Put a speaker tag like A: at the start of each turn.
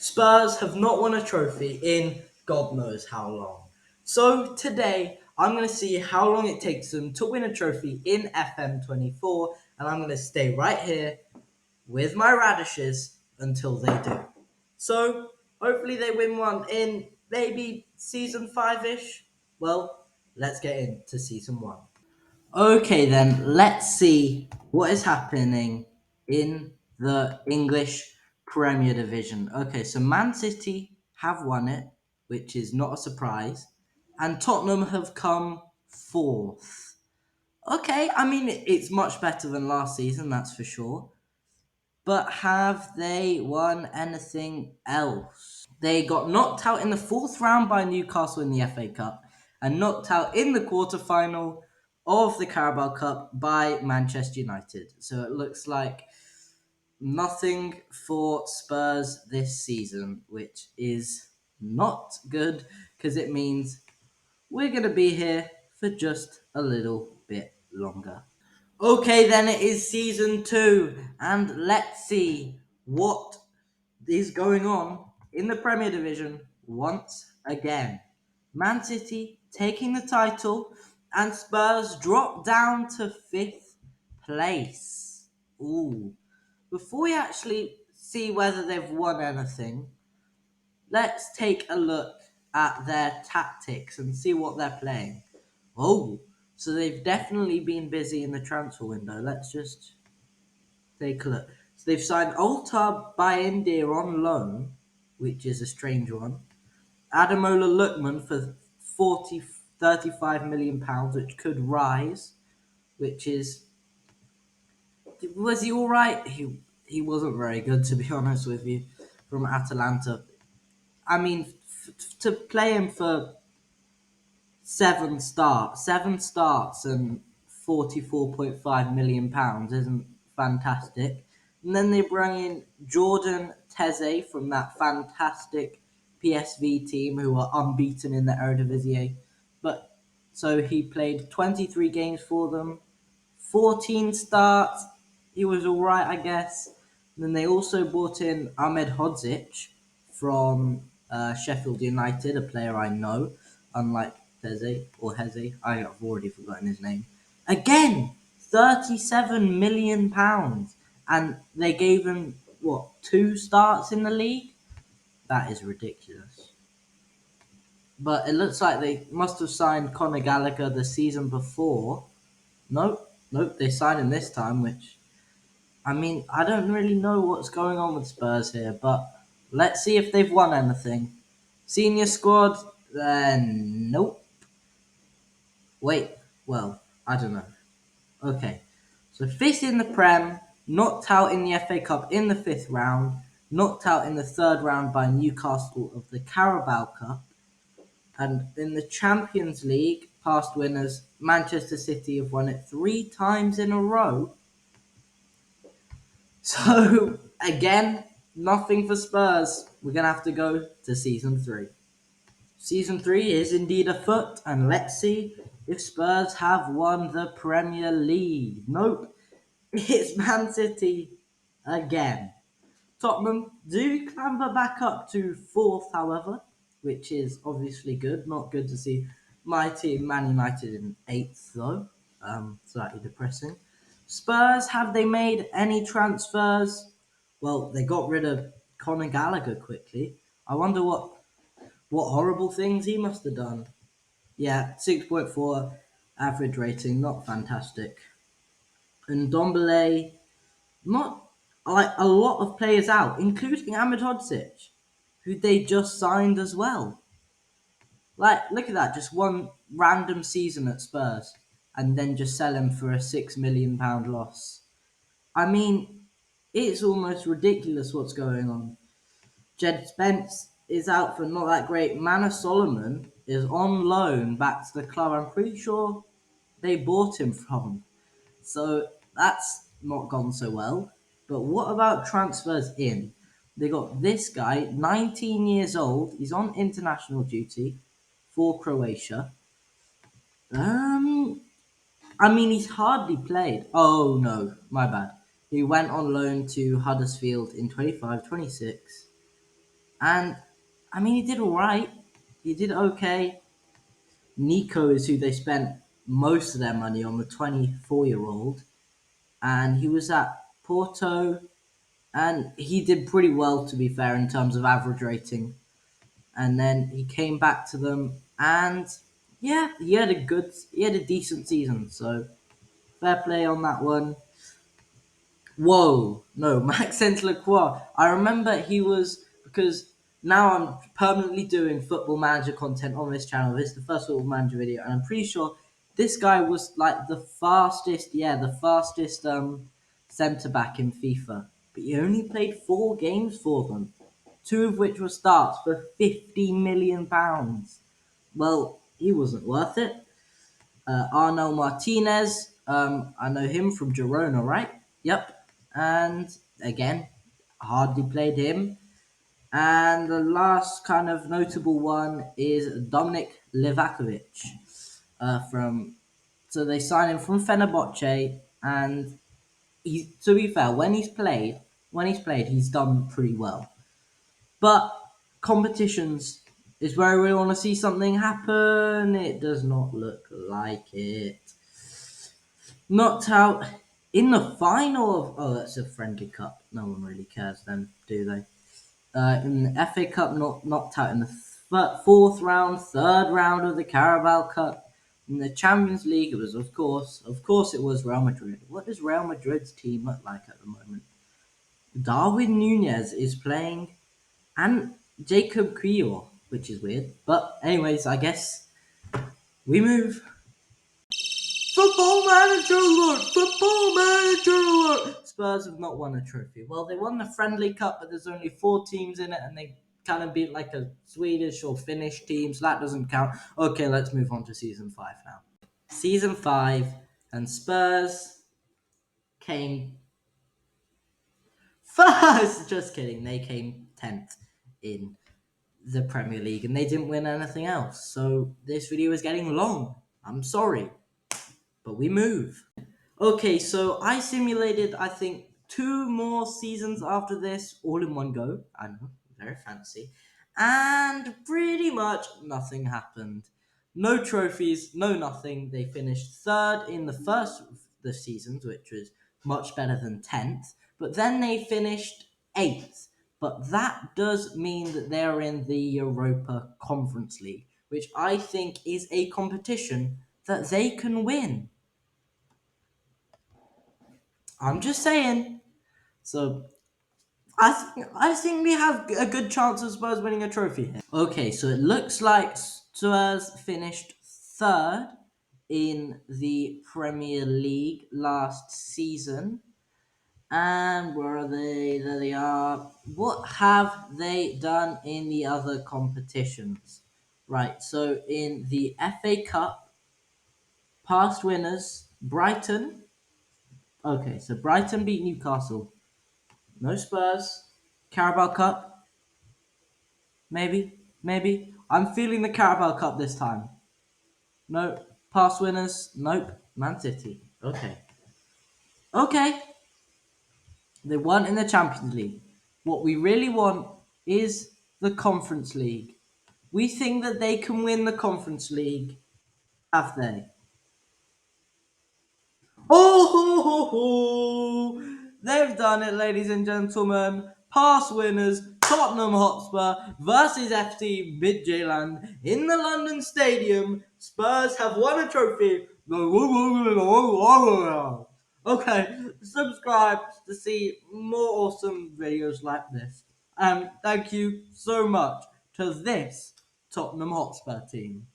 A: Spurs have not won a trophy in God knows how long. So today, I'm going to see how long it takes them to win a trophy in FM24, and I'm going to stay right here with my radishes until they do. So hopefully they win one in maybe season 5-ish. Well, let's get into season 1. Okay, then let's see what is happening in the English Premier Division. Okay, so Man City have won it, which is not a surprise, and Tottenham have come fourth. Okay, I mean, it's much better than last season, that's for sure. But have they won anything else? They got knocked out in the fourth round by Newcastle in the FA Cup and knocked out in the quarter-final of the Carabao Cup by Manchester United. So it looks like nothing for Spurs this season, which is not good because it means we're going to be here for just a little bit longer. Okay, then it is season 2, and let's see what is going on in the Premier Division once again. Man City taking the title, and Spurs drop down to 5th place. Ooh. Before we actually see whether they've won anything, let's take a look at their tactics and see what they're playing. Oh, so they've definitely been busy in the transfer window. Let's just take a look. So they've signed Altar Bayindir on loan, which is a strange one. Adamola Lookman for 35 million pounds, which could rise, which is was he all right? He wasn't very good, to be honest with you, from Atalanta. I mean, to play him for seven starts and £44.5 million isn't fantastic. And then they bring in Jordan Teze from that fantastic PSV team who are unbeaten in the Eredivisie. But so he played 23 games for them, 14 starts. He was all right, I guess. And then they also brought in Ahmed Hodzic from Sheffield United, a player I know, unlike Teze or Heze. I have already forgotten his name. Again, £37 million. And they gave him, what, 2 starts in the league? That is ridiculous. But it looks like they must have signed Conor Gallagher the season before. Nope, they signed him this time, which, I mean, I don't really know what's going on with Spurs here, but let's see if they've won anything. Senior squad, nope. Wait, well, I don't know. Okay, so 5th in the Prem, knocked out in the FA Cup in the 5th round, knocked out in the 3rd round by Newcastle of the Carabao Cup, and in the Champions League, past winners, Manchester City have won it 3 times in a row. So, again, nothing for Spurs. We're going to have to go to Season 3. Season 3 is indeed afoot, and let's see if Spurs have won the Premier League. Nope, it's Man City again. Tottenham do clamber back up to 4th, however, which is obviously good. Not good to see my team, Man United, in 8th, though. Slightly depressing. Spurs, have they made any transfers? Well, they got rid of Conor Gallagher quickly. I wonder what horrible things he must have done. Yeah, 6.4 average rating, not fantastic. And Dombele, not like a lot of players out, including Ahmed Hodzic, who they just signed as well. Like, look at that, just one random season at Spurs, and then just sell him for a £6 million loss. I mean, it's almost ridiculous what's going on. Jed Spence is out for not that great. Manor Solomon is on loan back to the club. I'm pretty sure they bought him from. So that's not gone so well. But what about transfers in? They got this guy, 19 years old. He's on international duty for Croatia. Um, I mean, he's hardly played. Oh no, my bad. He went on loan to Huddersfield in 25-26. And I mean, he did all right. He did okay. Nico is who they spent most of their money on, the 24-year-old, and he was at Porto, and he did pretty well, to be fair, in terms of average rating. And then he came back to them, and yeah, he had a decent season. So fair play on that one. Whoa, no, Maxence Lacroix. I remember he was, because now I'm permanently doing Football Manager content on this channel. This is the first Football Manager video, and I'm pretty sure this guy was like the fastest centre back in FIFA. But he only played 4 games for them, 2 of which were starts for £50 million. Well, he wasn't worth it. Arnel Martinez, I know him from Girona, right? Yep. And again, hardly played him. And the last kind of notable one is Dominik Livakovic. From So they signed him from Fenerbahce, and he, to be fair, when he's played, he's done pretty well. But competitions is where we want to see something happen. It does not look like it. Knocked out in the final of, oh, that's a friendly cup. No one really cares then, do they? In the FA Cup, knocked out in the fourth round, third round of the Carabao Cup. In the Champions League, it was, of course, it was Real Madrid. What does Real Madrid's team look like at the moment? Darwin Nunez is playing, and Jacob Kriel, which is weird. But anyways, I guess we move. Football Manager alert! Football Manager alert! Spurs have not won a trophy. Well, they won the Friendly Cup, but there's only 4 teams in it, and they kind of beat like a Swedish or Finnish team, so that doesn't count. Okay, let's move on to Season 5 now. Season 5, and Spurs came first! Just kidding, they came 10th in the Premier League, and they didn't win anything else. So this video is getting long. I'm sorry, but we move. Okay, so I simulated, I think, 2 more seasons after this, all in one go. I know, very fancy. And pretty much nothing happened. No trophies, no nothing. They finished third in the first of the seasons, which was much better than 10th. But then they finished 8th. But that does mean that they're in the Europa Conference League, which I think is a competition that they can win. I'm just saying. So I think we have a good chance of Spurs winning a trophy here. Okay, so it looks like Spurs finished third in the Premier League last season. And where are they? There they are. What have they done in the other competitions? Right, so in the FA Cup, past winners, Brighton. Okay, so Brighton beat Newcastle. No Spurs. Carabao Cup. Maybe. I'm feeling the Carabao Cup this time. No. Past winners. Nope. Man City. Okay. They won in the Champions League. What we really want is the Conference League. We think that they can win the Conference League. Have they? Oh, ho, ho, ho. They've done it, ladies and gentlemen. Past winners, Tottenham Hotspur versus FC Midtjylland in the London Stadium. Spurs have won a trophy. Okay, subscribe to see more awesome videos like this. And thank you so much to this Tottenham Hotspur team.